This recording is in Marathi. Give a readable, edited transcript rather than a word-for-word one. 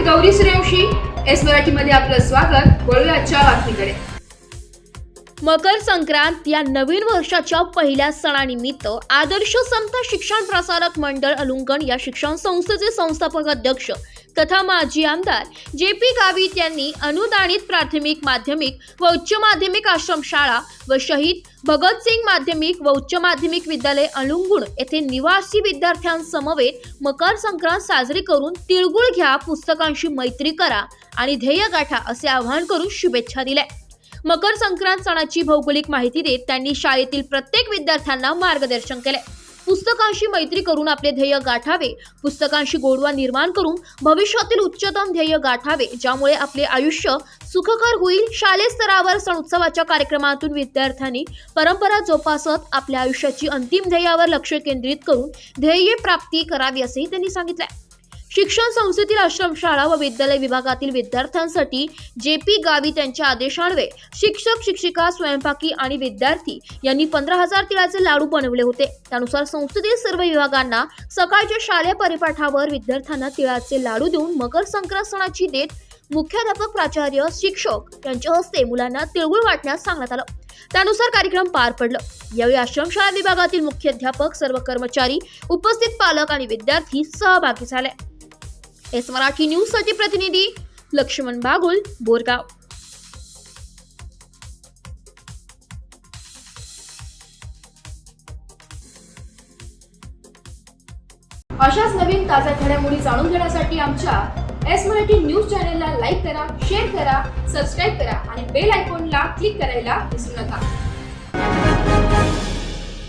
मी गौरी सूर्यवंशी. एस मराठीमध्ये आपलं स्वागत. वळूया आजच्या बातमीकडे. मकर संक्रांत या नवीन वर्षाच्या पहिल्या सणानिमित्त आदर्श संत शिक्षण प्रसारक मंडळ अलुंगण या शिक्षण संस्थेचे संस्थापक अध्यक्ष तथा माजी आमदार JP गावित यांनी अनुदानित प्राथमिक, माध्यमिक व उच्च माध्यमिक आश्रमशाळा व शहीद भगतसिंग माध्यमिक व उच्च माध्यमिक विद्यालय अलुंगण येथे निवासी विद्यार्थ्यांसमवेत मकर संक्रांत साजरी करून तिळगुळ घ्या, पुस्तकांशी मैत्री करा आणि ध्येय गाठा असे आवाहन करून शुभेच्छा दिल्या. मकर संक्रांत सणाची भौगोलिक माहिती देत त्यांनी शाळेतील प्रत्येक विद्यार्थ्यांना मार्गदर्शन केले. पुस्तकांशी मैत्री करून आपले ध्येय गाठावे, पुस्तकांशी गोडवा निर्माण करून भविष्यातील उच्चतम ध्येय गाठावे, ज्यामुळे आपले आयुष्य सुखकर होईल. शालेय स्तरावर सण उत्सवाच्या कार्यक्रमातून विद्यार्थ्यांनी परंपरा जोपासत आपल्या आयुष्याची अंतिम ध्येयावर लक्ष केंद्रित करून ध्येय प्राप्ती करावी असेही त्यांनी सांगितले. शिक्षण संस्थेतील आश्रमशाळा व विद्यालय विभागातील विद्यार्थ्यांसाठी JP गावित यांच्या आदेशान्वये शिक्षक, शिक्षिका, स्वयंपाकी आणि विद्यार्थी यांनी 15,000 तिळाचे लाडू बनवले होते. त्यानुसार संस्थेतील सर्व विभागांना सकाळच्या शालेय परिपाठावर विद्यार्थ्यांना तिळाचे लाडू देऊन मकर संक्रांत सणाची देत मुख्याध्यापक, प्राचार्य, शिक्षक यांच्या हस्ते मुलांना तिळगुळ वाटण्यास सांगण्यात आलं. त्यानुसार कार्यक्रम पार पडला. यावेळी आश्रमशाळा विभागातील मुख्याध्यापक, सर्व कर्मचारी, उपस्थित पालक आणि विद्यार्थी सहभागी झाले. एस मराठी न्यूज साठी प्रतिनिधी लक्ष्मण बागुल, बोरगाव. अशाच नवीन ताज्या घडामोडी जाणून घेण्यासाठी आमच्या एस मराठी न्यूज चॅनलला लाईक करा, शेअर करा, सबस्क्राईब करा आणि बेल आयकॉनला क्लिक करायला विसरू नका.